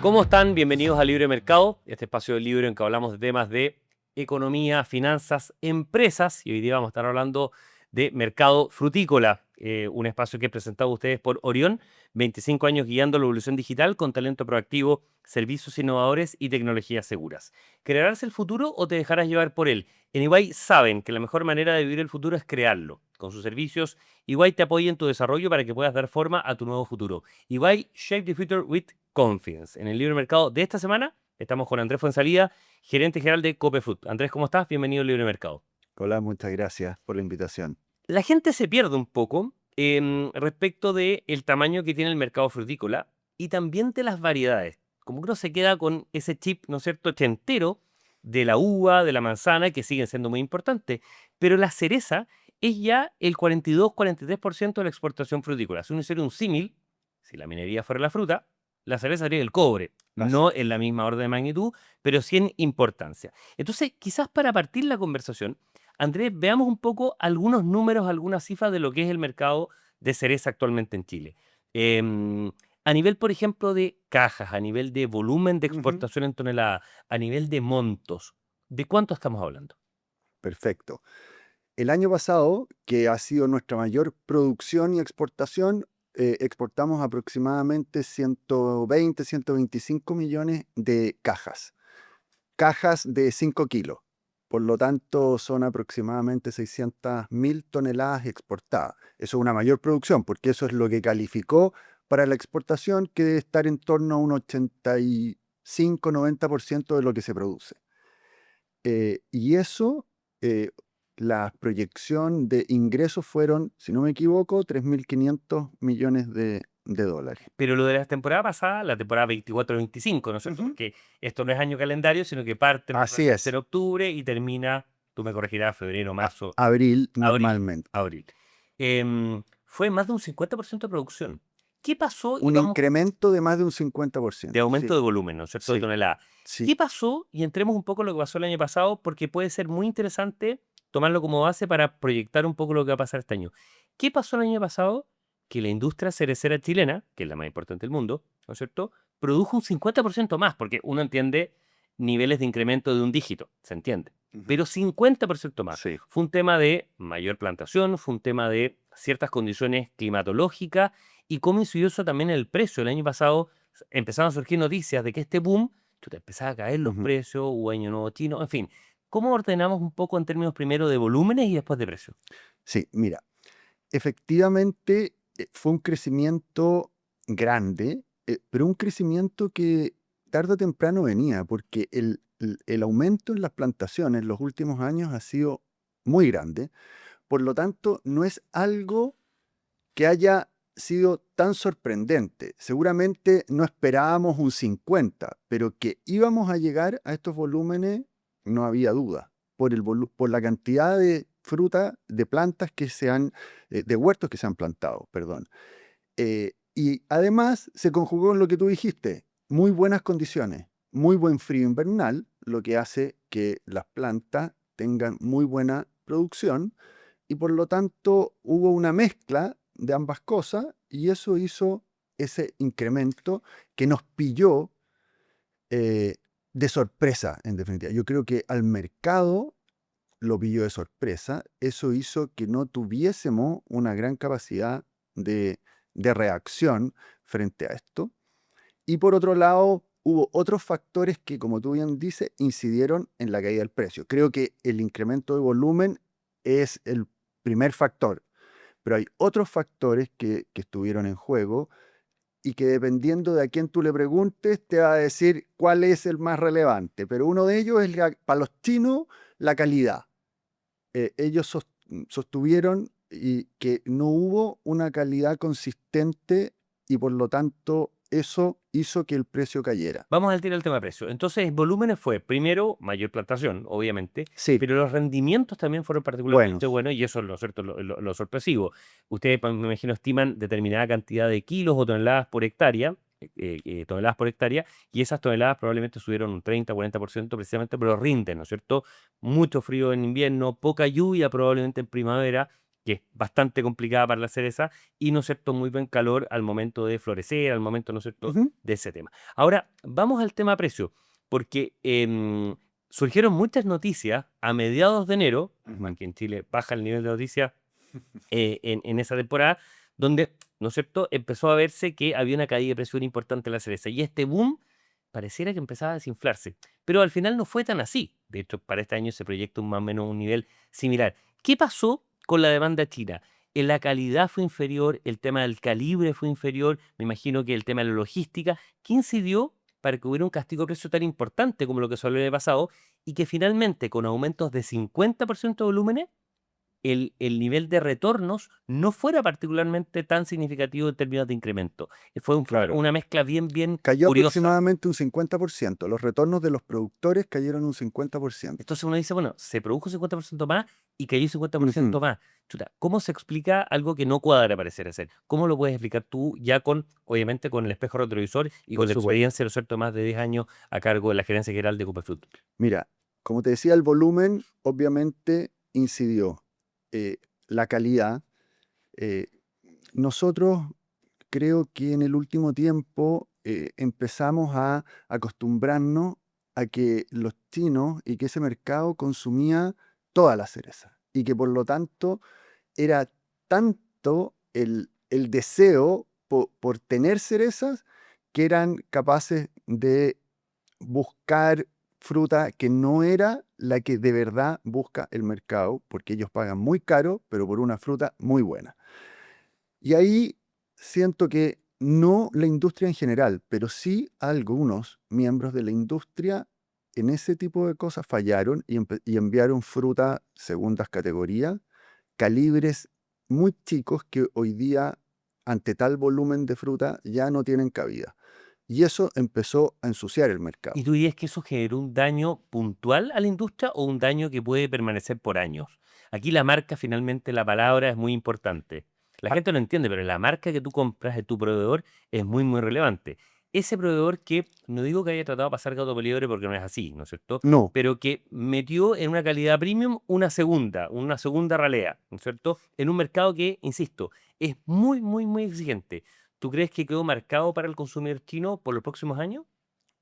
¿Cómo están? Bienvenidos a Libre Mercado, este espacio del libro en que hablamos de temas de economía, finanzas, empresas. Y hoy día vamos a estar hablando de mercado frutícola, un espacio que he presentado a ustedes por Orión, 25 años guiando la evolución digital con talento proactivo, servicios innovadores y tecnologías seguras. ¿Crearás el futuro o te dejarás llevar por él? En EY saben que la mejor manera de vivir el futuro es crearlo. Con sus servicios, EY te apoya en tu desarrollo para que puedas dar forma a tu nuevo futuro. EY Shape the Future with Confidence. En el Libre Mercado de esta semana estamos con Andrés Fuenzalía, gerente general de Copefruit. Andrés, ¿cómo estás? Bienvenido al Libre Mercado. Hola, muchas gracias por la invitación. La gente se pierde un poco respecto del tamaño que tiene el mercado frutícola y también de las variedades. Como que uno se queda con ese chip, ¿no es cierto?, ochentero de la uva, de la manzana, que siguen siendo muy importantes, pero la cereza es ya el 42-43% de la exportación frutícola. Si uno hiciera un símil, si la minería fuera la fruta, la cereza sería el cobre, Así no es. en la misma orden de magnitud, pero sí en importancia. Entonces, quizás para partir la conversación, Andrés, veamos un poco algunos números, algunas cifras de lo que es el mercado de cereza actualmente en Chile. Em, a nivel, por ejemplo, de cajas, a nivel de volumen de Ujú. exportación en tonelada, a nivel de montos, ¿de cuánto estamos hablando? Perfecto. El año pasado, que ha sido nuestra mayor producción y exportación, exportamos aproximadamente 120, 125 millones de cajas. Cajas de 5 kilos. Por lo tanto, son aproximadamente 600.000 toneladas exportadas. Eso es una mayor producción, porque eso es lo que calificó para la exportación, que debe estar en torno a un 85-90% de lo que se produce. Y eso, eh, la proyección de ingresos fueron, si no me equivoco, 3.500 millones de dólares. Pero lo de la temporada pasada, la temporada 24-25, ¿no es cierto? Ujú. Porque esto no es año calendario, sino que parte Así normalmente en es. octubre y termina, tú me corregirás, febrero, marzo, Abril abril. normalmente. Abril. Fue más de un 50% de producción. ¿Qué pasó? Y Un vamos incremento de más de un de 50%. aumento Sí, de volumen, ¿no es cierto?, de sí, tonelada. sí. ¿Qué pasó? Y entremos un poco en lo que pasó el año pasado, porque puede ser muy interesante tomarlo como base para proyectar un poco lo que va a pasar este año. ¿Qué pasó el año pasado? Que la industria cerecera chilena, que es la más importante del mundo, ¿no es cierto?, produjo un 50% más, porque uno entiende niveles de incremento de un dígito, se entiende, Ujú. pero 50% más. Sí. Fue un tema de mayor plantación, fue un tema de ciertas condiciones climatológicas y cómo incidió eso también en el precio. El año pasado empezaron a surgir noticias de que este boom, te empezaba a caer los Ujú. precios, hubo año nuevo chino, en fin. ¿Cómo ordenamos un poco en términos primero de volúmenes y después de precios? Sí, mira, efectivamente, fue un crecimiento grande, pero un crecimiento que tarde o temprano venía, porque el aumento en las plantaciones en los últimos años ha sido muy grande. Por lo tanto, no es algo que haya sido tan sorprendente. Seguramente no esperábamos un 50, pero que íbamos a llegar a estos volúmenes, no había duda, por la cantidad de fruta, de plantas que se han, de huertos que se han plantado, perdón. Y además se conjugó en lo que tú dijiste, muy buenas condiciones, muy buen frío invernal, lo que hace que las plantas tengan muy buena producción y por lo tanto hubo una mezcla de ambas cosas y eso hizo ese incremento que nos pilló eh, de sorpresa, en definitiva. Yo creo que al mercado lo pilló de sorpresa, eso hizo que no tuviésemos una gran capacidad de, de reacción frente a esto. Y por otro lado, hubo otros factores que, como tú bien dices, incidieron en la caída del precio. Creo que el incremento de volumen es el primer factor, pero hay otros factores que estuvieron en juego y que dependiendo de a quién tú le preguntes, te va a decir cuál es el más relevante. Pero uno de ellos es, para los chinos, la calidad. Ellos sostuvieron que no hubo una calidad consistente y por lo tanto eso hizo que el precio cayera. Vamos al tiro del tema de precio. Entonces, volúmenes fue, primero, mayor plantación, obviamente, Sí, pero los rendimientos también fueron particularmente buenos. buenos y eso es lo cierto, lo sorpresivo. Ustedes, pues, me imagino, estiman determinada cantidad de kilos o toneladas por hectárea, toneladas por hectárea, y esas toneladas probablemente subieron un 30-40% precisamente, pero rinden, ¿no es cierto? Mucho frío en invierno, poca lluvia probablemente en primavera, que es bastante complicada para la cereza, y, ¿no es cierto?, muy buen calor al momento de florecer, al momento, ¿no es cierto?, Ujú. de ese tema. Ahora, vamos al tema precio, porque surgieron muchas noticias a mediados de enero, Ujú. aquí en Chile baja el nivel de noticias en esa temporada, donde, ¿no es cierto?, empezó a verse que había una caída de presión importante en la cereza. Y este boom pareciera que empezaba a desinflarse. Pero al final no fue tan así. De hecho, para este año se proyecta más o menos un nivel similar. ¿Qué pasó con la demanda china? La calidad fue inferior, el tema del calibre fue inferior, me imagino que el tema de la logística. ¿Qué incidió para que hubiera un castigo de precio tan importante como lo que suele haber pasado y que finalmente, con aumentos de 50% de volúmenes, el nivel de retornos no fuera particularmente tan significativo en términos de incremento? Fue Claro. una mezcla bien, bien Cayó curiosa. aproximadamente un 50%. Los retornos de los productores cayeron un 50%. Entonces uno dice, bueno, se produjo un 50% más y cayó un Ujú. 50% más. Chuta, ¿cómo se explica algo que no cuadra parecer ser? ¿Cómo lo puedes explicar tú ya con, obviamente, con el espejo retrovisor y Por con la supuesto. experiencia, ¿no es cierto?, más de 10 años a cargo de la gerencia general de Cooperfood. Mira, como te decía, el volumen obviamente incidió. Eh, la calidad. eh, Nosotros creo que en el último tiempo empezamos a acostumbrarnos a que los chinos y que ese mercado consumía toda la cereza y que por lo tanto era tanto el deseo por tener cerezas que eran capaces de buscar fruta que no era la que de verdad busca el mercado, porque ellos pagan muy caro, pero por una fruta muy buena. Y ahí siento que no la industria en general, pero sí algunos miembros de la industria en ese tipo de cosas fallaron y enviaron fruta segundas categorías, calibres muy chicos que hoy día, ante tal volumen de fruta, ya no tienen cabida. Y eso empezó a ensuciar el ¿Y mercado. tú dirías que eso generó un daño puntual a la industria o un daño que puede permanecer por años? Aquí la marca, finalmente, la palabra es muy importante. La Ah, gente no entiende, pero la marca que tú compras de tu proveedor es muy, muy relevante. Ese proveedor que, no digo que haya tratado de pasar gato por liebre porque no es así, ¿no es cierto?, no, pero que metió en una calidad premium una segunda ralea, ¿no es cierto?, en un mercado que, insisto, es muy, muy, muy exigente. ¿Tú crees que quedó marcado para el consumidor chino por los próximos años?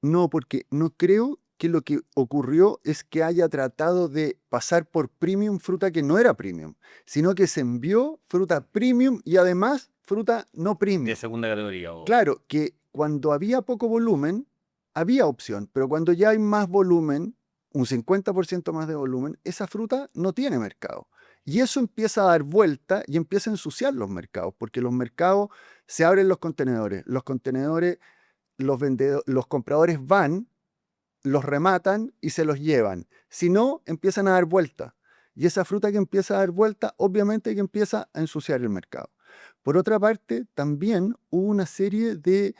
no, porque no creo que lo que ocurrió es que haya tratado de pasar por premium fruta que no era premium, sino que se envió fruta premium y además fruta no De premium. segunda categoría. Claro que cuando había poco volumen, había opción, pero cuando ya hay más volumen, un 50% más de volumen, esa fruta no tiene mercado. Y eso empieza a dar vuelta y empieza a ensuciar los mercados, porque los mercados se abren los contenedores, los compradores van, los rematan y se los llevan. Si no, empiezan a dar vuelta. Y esa fruta que empieza a dar vuelta, obviamente que empieza a ensuciar el mercado. Por otra parte, también hubo una serie de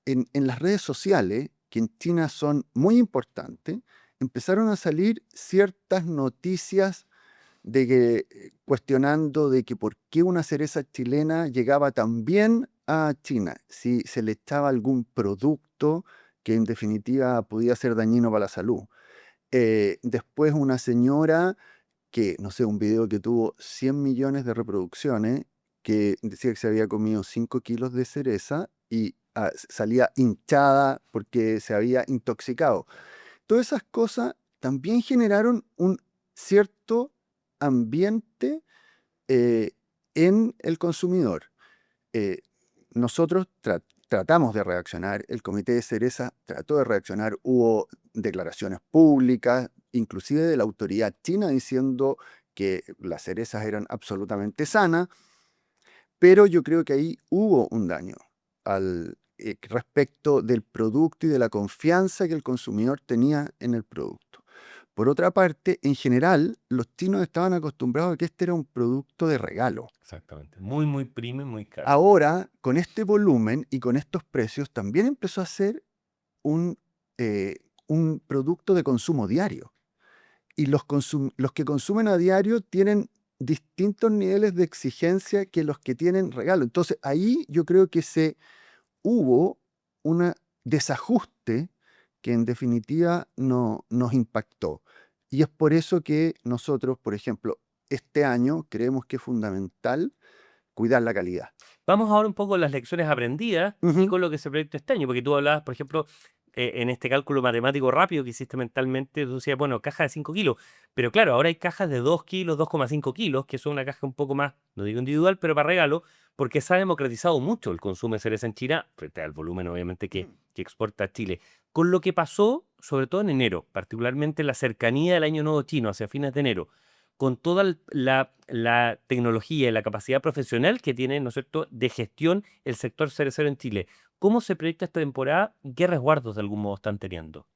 en las redes sociales, que en China son muy importantes, empezaron a salir ciertas noticias de que, cuestionando de que por qué una cereza chilena llegaba tan bien a China, si se le echaba algún producto que en definitiva podía ser dañino para la salud. Después una señora que, no sé, un video que tuvo 100 millones de reproducciones, que decía que se había comido 5 kilos de cereza y salía hinchada porque se había intoxicado. Todas esas cosas también generaron un cierto ambiente eh, en el consumidor. Eh, Nosotros tratamos de reaccionar, el Comité de Cereza trató de reaccionar, hubo declaraciones públicas, inclusive de la autoridad china diciendo que las cerezas eran absolutamente sanas, pero yo creo que ahí hubo un daño respecto del producto y de la confianza que el consumidor tenía en el producto. Por otra parte, en general, los chinos estaban acostumbrados a que este era un producto de regalo. Exactamente. Muy, muy premium, muy caro. Ahora, con este volumen y con estos precios, también empezó a ser un, un producto de consumo diario. Y los que consumen a diario tienen distintos niveles de exigencia que los que tienen regalo. Entonces, ahí yo creo que hubo un desajuste que en definitiva no, nos impactó. Y es por eso que nosotros, por ejemplo, este año creemos que es fundamental cuidar la calidad. Vamos ahora un poco con las lecciones aprendidas y Ujú. con lo que se proyecta este año, porque tú hablabas, por ejemplo, en este cálculo matemático rápido que hiciste mentalmente, tú decías, bueno, caja de 5 kilos, pero claro, ahora hay cajas de 2 kilos, 2,5 kilos, que son una caja un poco más, no digo individual, pero para regalo, porque se ha democratizado mucho el consumo de cereza en China, frente al volumen obviamente que exporta Chile. Con lo que pasó, sobre todo en enero, particularmente la cercanía del Año Nuevo Chino hacia fines de enero, con toda la tecnología y la capacidad profesional que tiene, ¿no es cierto?, de gestión el sector cerecero en Chile. ¿Cómo se proyecta esta temporada y qué resguardos de algún modo están teniendo?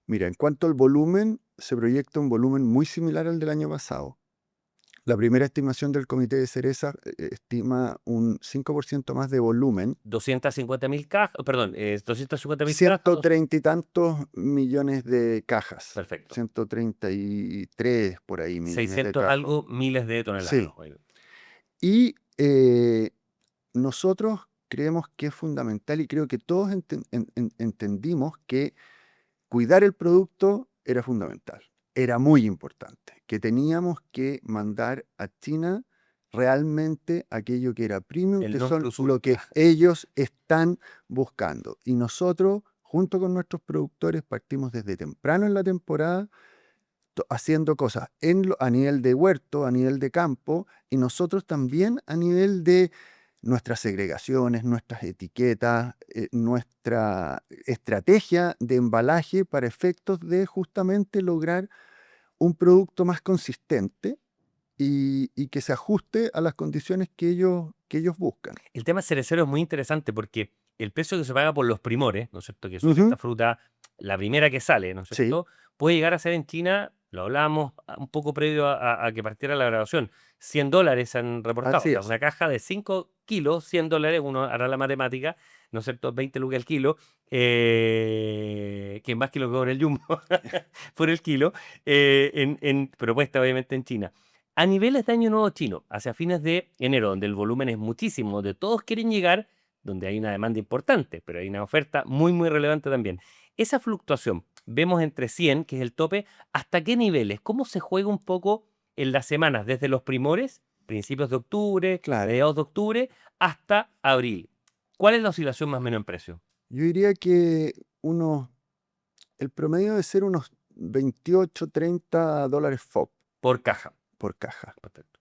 Mira, en cuanto al volumen, se proyecta un volumen muy similar al del año pasado. La primera estimación del Comité de Cereza estima un 5% más de volumen, 250.000 cajas, perdón, 250.000 cajas. 130 y tantos millones de cajas, Perfecto. 133 por ahí millones de 600 cajas. algo, miles de toneladas. Sí. Y nosotros creemos que es fundamental y creo que todos entendimos que cuidar el producto era fundamental, era muy importante, que teníamos que mandar a China realmente aquello que era premium, El que non son plus lo ultra. que ellos están buscando. Y nosotros, junto con nuestros productores, partimos desde temprano en la temporada haciendo cosas a nivel de huerto, a nivel de campo, y nosotros también a nivel de nuestras segregaciones, nuestras etiquetas, nuestra estrategia de embalaje para efectos de justamente lograr un producto más consistente y que se ajuste a las condiciones que ellos buscan. El tema cerecero es muy interesante porque el precio que se paga por los primores, ¿no es cierto?, que son esta Ujú. fruta, la primera que sale, ¿no es Sí, cierto?, puede llegar a ser en China, lo hablábamos un poco previo a que partiera la grabación, $100 se han reportado. O así sea, es. una caja de 5 kilos, $100, uno hará la matemática, ¿no es cierto?, 20 lucas el kilo, que más que lo que cobra el Jumbo por el kilo, propuesta obviamente en China. A niveles de Año Nuevo Chino, hacia fines de enero, donde el volumen es muchísimo, donde todos quieren llegar, donde hay una demanda importante, pero hay una oferta muy, muy relevante también. Esa fluctuación, vemos entre 100, que es el tope, ¿hasta qué niveles? ¿Cómo se juega un poco en las semanas, desde los primores, principios de octubre, Claro. mediados de octubre, hasta abril? ¿Cuál es la oscilación más o menos en precio? Yo diría que el promedio debe ser unos 28, $30 FOB Por caja. por caja. Perfecto.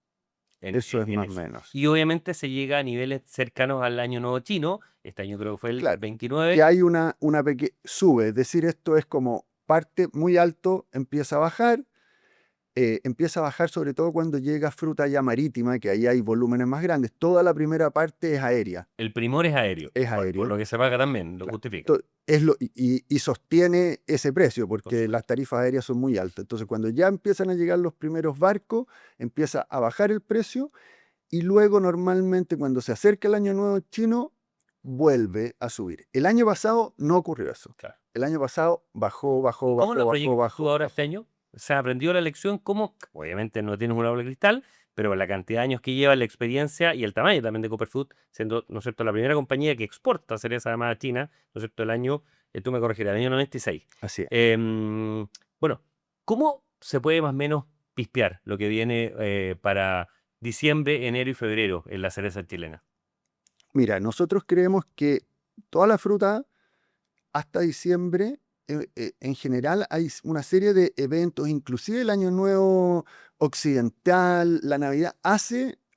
En, Eso es en más o eso. menos. Y obviamente se llega a niveles cercanos al Año Nuevo Chino. Este año creo que fue el Claro, que 29. hay una pequeña sube, es decir, esto es como parte muy alto, empieza a bajar sobre todo cuando llega fruta ya marítima, que ahí hay volúmenes más grandes. Toda la primera parte es aérea, El primor es aéreo. es Ahora, por aéreo, lo que se paga también, lo claro. justifica. Y sostiene ese precio, Por porque las supuesto. tarifas aéreas son muy altas. Entonces, cuando ya empiezan a llegar los primeros barcos, empieza a bajar el precio y luego normalmente cuando se acerca el Año Nuevo Chino, vuelve a subir. El año pasado no ocurrió eso. Claro. El año pasado bajó, ¿Y bajó, cómo lo bajó, bajó, proyectas tú bajó, ahora este bajó. año? ¿Se aprendió la lección? ¿Cómo? Obviamente no tienes una bola de cristal, pero la cantidad de años que lleva, la experiencia y el tamaño también de Copperfood, siendo, ¿no es cierto?, la primera compañía que exporta cereza además a China, ¿no es cierto?, el año, tú me corregirás, el año 96. Así es. Bueno, ¿cómo se puede más o menos pispear lo que viene para diciembre, enero y febrero en la cereza chilena? Mira, nosotros creemos que toda la fruta hasta diciembre, en general hay una serie de eventos, inclusive el Año Nuevo Occidental, la Navidad,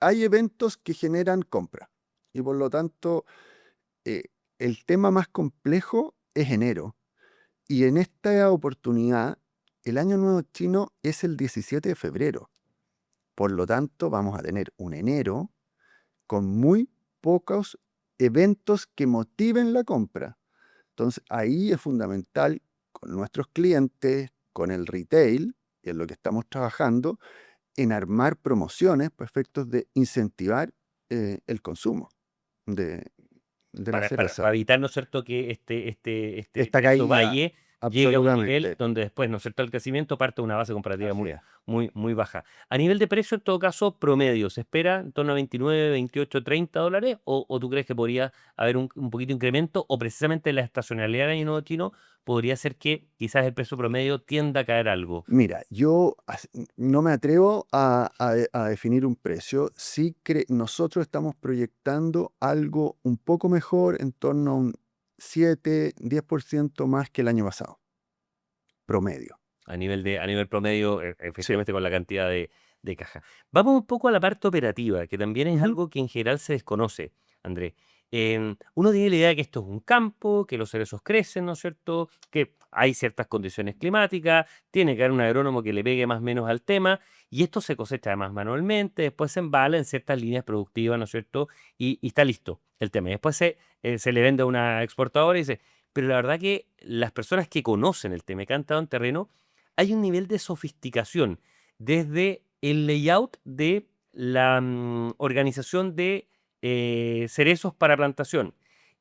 hay eventos que generan compra. Y por lo tanto, eh, el tema más complejo es enero. Y en esta oportunidad, el Año Nuevo Chino es el 17 de febrero. Por lo tanto, vamos a tener un enero con muy pocos eventos que motiven la compra. Entonces, ahí es fundamental con nuestros clientes, con el retail, y en lo que estamos trabajando, en armar promociones para efectos de incentivar el consumo de la Para cereza. evitar, ¿no es cierto?, que este Esta precio caída, valle llega a un nivel absolutamente. donde después, ¿no es cierto?, el crecimiento parte de una base comparativa Así muy, es. muy baja. A nivel de precio, en todo caso, promedio, ¿se espera en torno a 29, 28, $30? ¿O tú crees que podría haber un poquito de incremento? ¿O precisamente la estacionalidad del Año Nuevo Chino podría ser que quizás el precio promedio tienda a caer algo? Mira, yo no me atrevo a definir un precio. Sí, nosotros estamos proyectando algo un poco mejor, en torno a un 7, 10% más que el año pasado, promedio. A nivel promedio, Sí. efectivamente con la cantidad de caja. Vamos un poco a la parte operativa, que también es Ujú. algo que en general se desconoce, Andrés. Uno tiene la idea de que esto es un campo, que los cerezos crecen, ¿no es cierto? Que hay ciertas condiciones climáticas, tiene que haber un agrónomo que le pegue más o menos al tema, y esto se cosecha además manualmente, después se embala en ciertas líneas productivas, ¿no es cierto? Y está listo el tema. Y después se le vende a una exportadora y dice, pero la verdad que las personas que conocen el tema, que han estado en terreno, hay un nivel de sofisticación desde el layout de la organización de cerezos para plantación,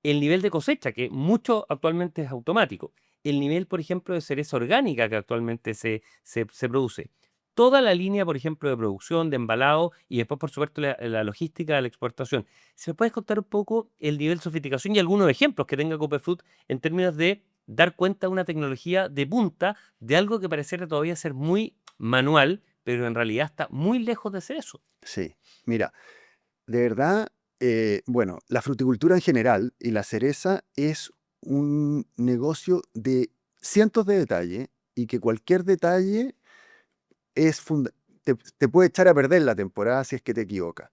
el nivel de cosecha, que mucho actualmente es automático, el nivel, por ejemplo, de cereza orgánica que actualmente se produce. Toda la línea, por ejemplo, de producción, de embalado y después, por supuesto, la logística de la exportación. ¿Se me puedes contar un poco el nivel de sofisticación y algunos ejemplos que tenga Copperfood en términos de dar cuenta de una tecnología de punta de algo que pareciera todavía ser muy manual, pero en realidad está muy lejos de ser eso? Sí. Mira, de verdad, bueno, la fruticultura en general y la cereza es un negocio de cientos de detalles y que cualquier detalle es te puede echar a perder la temporada si es que te equivocas.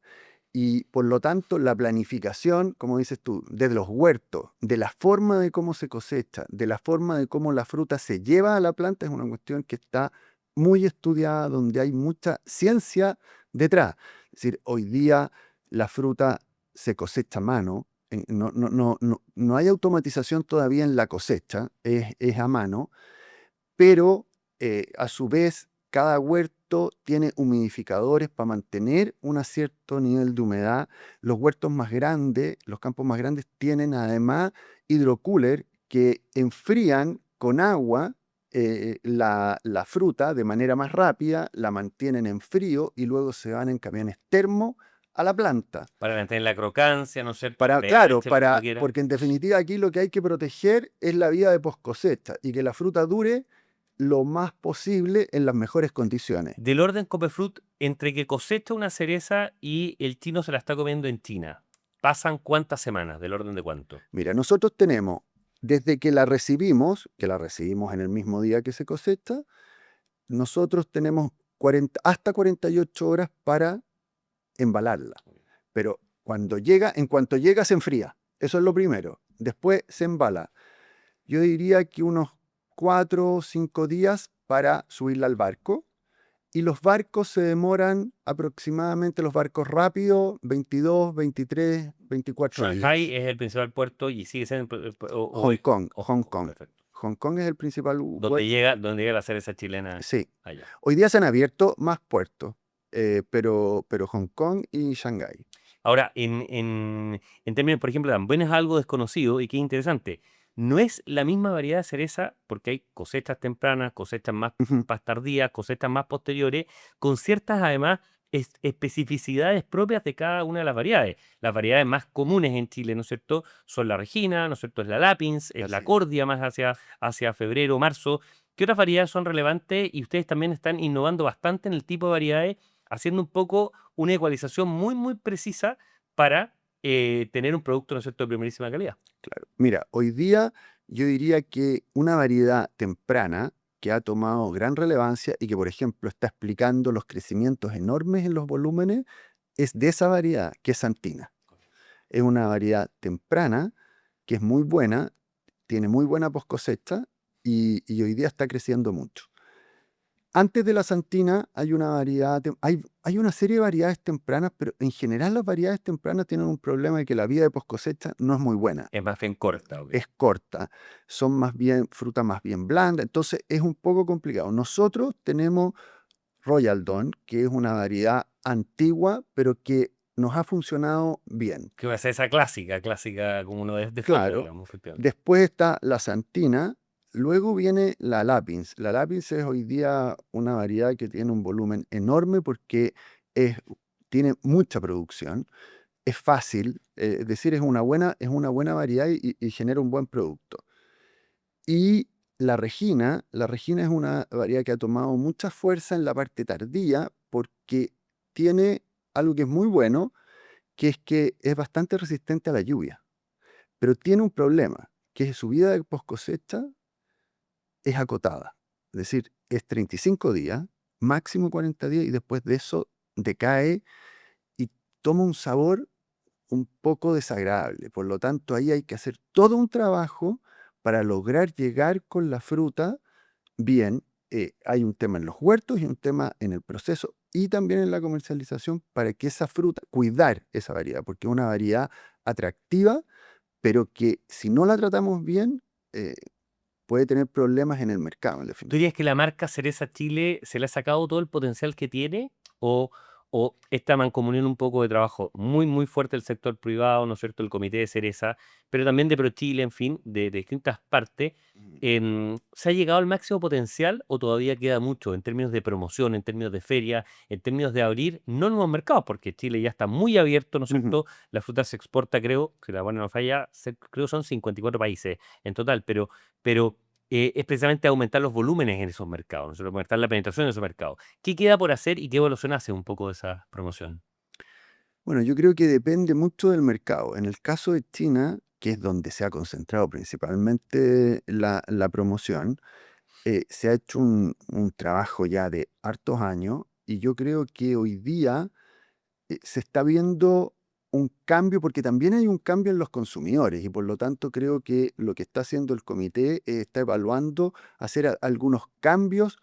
Y por lo tanto, la planificación, como dices tú, de los huertos, de la forma de cómo se cosecha, de la forma de cómo la fruta se lleva a la planta, es una cuestión que está muy estudiada, donde hay mucha ciencia detrás. Es decir, hoy día la fruta se cosecha a mano, no hay automatización todavía en la cosecha, es a mano, pero a su vez cada huerto tiene humidificadores para mantener un cierto nivel de humedad. Los huertos más grandes, los campos más grandes tienen además hidrocooler que enfrían con agua la fruta de manera más rápida, la mantienen en frío y luego se van en camiones termo a la planta. Para mantener la crocancia, ¿no es cierto? El Claro, pH, lo que uno quiera. porque en definitiva aquí lo que hay que proteger es la vida de post cosecha y que la fruta dure lo más posible en las mejores condiciones. Del orden Copperfruit, entre que cosecha una cereza y el chino se la está comiendo en China, ¿pasan cuántas semanas? ¿Del orden de cuánto? Mira, nosotros tenemos, desde que la recibimos en el mismo día que se cosecha, nosotros tenemos hasta 48 horas para embalarla. Pero en cuanto llega, se enfría. Eso es lo primero. Después se embala. Yo diría que unos 4 o 5 días para subirla al barco. Y los barcos se demoran aproximadamente, los barcos rápidos, 22, 23, 24 Shanghai días. es el principal puerto y sigue siendo, Hong Kong, Hong Hong Kong, Kong. perfecto. Hong Kong es el principal Donde llega la cereza chilena sí. allá. Hoy día se han abierto más puertos, pero Hong Kong y Shanghái. Ahora, en términos, por ejemplo, también es algo desconocido y que es interesante. No es la misma variedad de cereza porque hay cosechas tempranas, cosechas Ujú. más tardías, cosechas más posteriores, con ciertas, además, especificidades propias de cada una de las variedades. Las variedades más comunes en Chile, ¿no es cierto?, son la Regina, ¿no es cierto?, es la Lapins, es la Así es. Cordia más hacia febrero, marzo. ¿Qué otras variedades son relevantes? Y ustedes también están innovando bastante en el tipo de variedades, haciendo un poco una ecualización muy, muy precisa para tener un producto, ¿no es cierto?, de primerísima calidad. Claro. Mira, hoy día yo diría que una variedad temprana que ha tomado gran relevancia y que, por ejemplo, está explicando los crecimientos enormes en los volúmenes, es de esa variedad, que es Santina. Es una variedad temprana que es muy buena, tiene muy buena post cosecha y hoy día está creciendo mucho. Antes de la Santina hay una hay una serie de variedades tempranas, pero en general las variedades tempranas tienen un problema de que la vida de post cosecha no es muy buena, Es más bien corta, ¿ok? es corta, son más bien fruta más bien blanda, entonces es un poco complicado. Nosotros tenemos Royal Dawn, que es una variedad antigua, pero que nos ha funcionado bien. Que va a ser esa clásica, clásica como uno de foto, Claro, digamos, efectivamente. después está la Santina. Luego viene la Lapins. La Lapins es hoy día una variedad que tiene un volumen enorme porque es, tiene mucha producción, es fácil, es decir, es una buena variedad y genera un buen producto. Y la Regina es una variedad que ha tomado mucha fuerza en la parte tardía porque tiene algo que es muy bueno, que es que es bastante resistente a la lluvia, pero tiene un problema, que su vida de post cosecha es acotada. Es decir, es 35 días, máximo 40 días, y después de eso decae y toma un sabor un poco desagradable. Por lo tanto, ahí hay que hacer todo un trabajo para lograr llegar con la fruta bien. Hay un tema en los huertos y un tema en el proceso y también en la comercialización para que esa fruta, cuidar esa variedad, porque es una variedad atractiva, pero que si no la tratamos bien, puede tener problemas en el mercado, en ¿Tú definitiva. dirías que la marca Cereza Chile se le ha sacado todo el potencial que tiene? ¿O esta mancomunión un poco de trabajo muy, muy fuerte del sector privado, ¿no es cierto? El comité de Cereza, pero también de ProChile, en fin, de distintas partes, Mm. ¿se ha llegado al máximo potencial o todavía queda mucho en términos de promoción, en términos de feria, en términos de abrir no nuevos mercados? Porque Chile ya está muy abierto, ¿no es Ujú. cierto? La fruta se exporta, creo, que la buena no falla, creo son 54 países en total, pero es precisamente aumentar los volúmenes en esos mercados, ¿no es cierto? Aumentar la penetración en esos mercados. ¿Qué queda por hacer y qué evolución hace un poco de esa promoción? Bueno, yo creo que depende mucho del mercado. En el caso de China, que es donde se ha concentrado principalmente la promoción, se ha hecho un trabajo ya de hartos años y yo creo que hoy día se está viendo un cambio, porque también hay un cambio en los consumidores y por lo tanto creo que lo que está haciendo el comité está evaluando hacer algunos cambios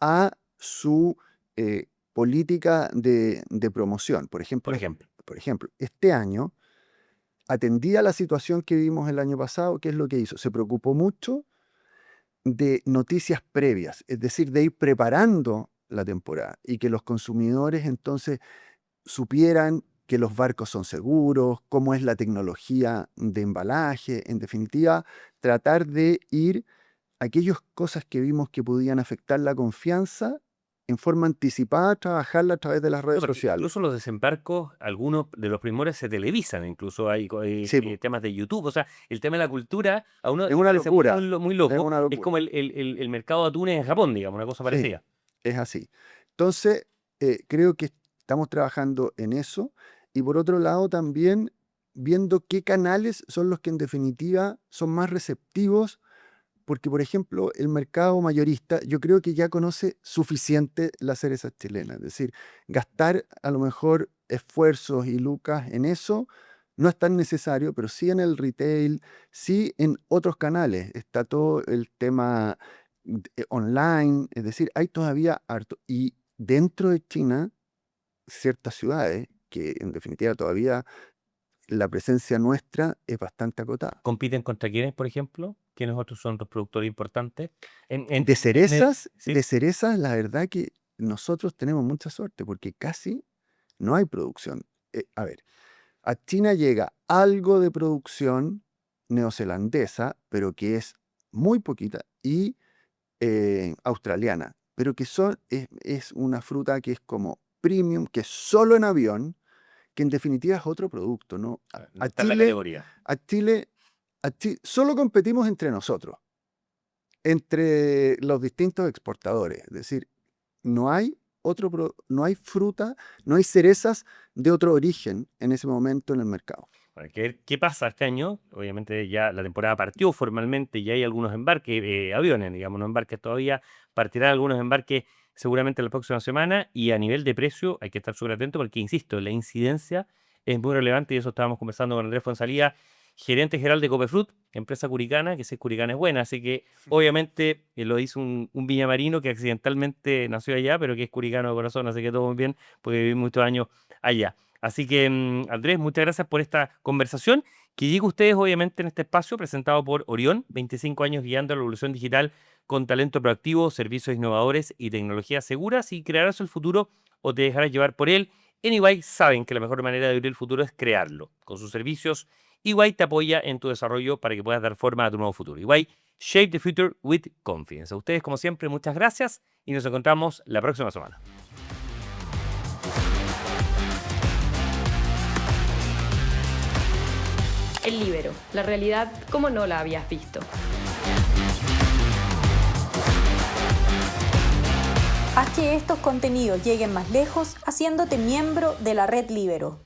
a su política de promoción. Por ejemplo. Por ejemplo, este año, atendía la situación que vimos el año pasado, ¿qué es lo que hizo? Se preocupó mucho de noticias previas, es decir, de ir preparando la temporada y que los consumidores entonces supieran que los barcos son seguros, cómo es la tecnología de embalaje, en definitiva, tratar de ir aquellas cosas que vimos que podían afectar la confianza en forma anticipada, trabajarla a través de las No, redes porque sociales. incluso los desembarcos, algunos de los primores se televisan, incluso hay Sí, po, temas de YouTube, o sea, el tema de la cultura, a uno es le una parece muy, locura, muy es loco, una es locura. como el mercado de atunes en Japón, digamos, una cosa Sí, parecida. es así. Entonces, creo que estamos trabajando en eso y por otro lado también viendo qué canales son los que en definitiva son más receptivos, porque por ejemplo el mercado mayorista yo creo que ya conoce suficiente las cerezas chilenas, es decir, gastar a lo mejor esfuerzos y lucas en eso no es tan necesario, pero sí en el retail, sí en otros canales. Está todo el tema online, es decir, hay todavía harto. Y dentro de China, ciertas ciudades que en definitiva todavía la presencia nuestra es bastante acotada. ¿Compiten contra quiénes, por ejemplo? ¿Quiénes otros son los productores importantes? En ¿sí? De cerezas, la verdad que nosotros tenemos mucha suerte porque casi no hay producción. A ver, a China llega algo de producción neozelandesa, pero que es muy poquita, y australiana, pero que es una fruta que es como premium, que es solo en avión, que en definitiva es otro producto, ¿no? No está en la categoría. A Chile, solo competimos entre nosotros, entre los distintos exportadores. Es decir, no hay fruta, no hay cerezas de otro origen en ese momento en el mercado. Bueno, hay que ver qué pasa este año. Obviamente ya la temporada partió formalmente, ya hay algunos embarques, aviones, digamos, no embarques todavía. Partirán algunos embarques seguramente la próxima semana y a nivel de precio hay que estar súper atento porque, insisto, la incidencia es muy relevante y eso estábamos conversando con Andrés Fonsalía, gerente general de Copefruit, empresa curicana, que si es curicana es buena, así que obviamente lo hizo un viñamarino que accidentalmente nació allá, pero que es curicano de corazón, así que todo muy bien, porque viví muchos años allá. Así que, Andrés, muchas gracias por esta conversación que llega a ustedes, obviamente, en este espacio presentado por Orión, 25 años guiando la revolución digital con talento proactivo, servicios innovadores y tecnologías seguras. Y crearás el futuro o te dejarás llevar por él. En EY saben que la mejor manera de vivir el futuro es crearlo. Con sus servicios, EY te apoya en tu desarrollo para que puedas dar forma a tu nuevo futuro. EY Shape the Future with Confidence. A ustedes, como siempre, muchas gracias y nos encontramos la próxima semana. El Líbero, la realidad como no la habías visto. Haz que estos contenidos lleguen más lejos haciéndote miembro de la Red Líbero.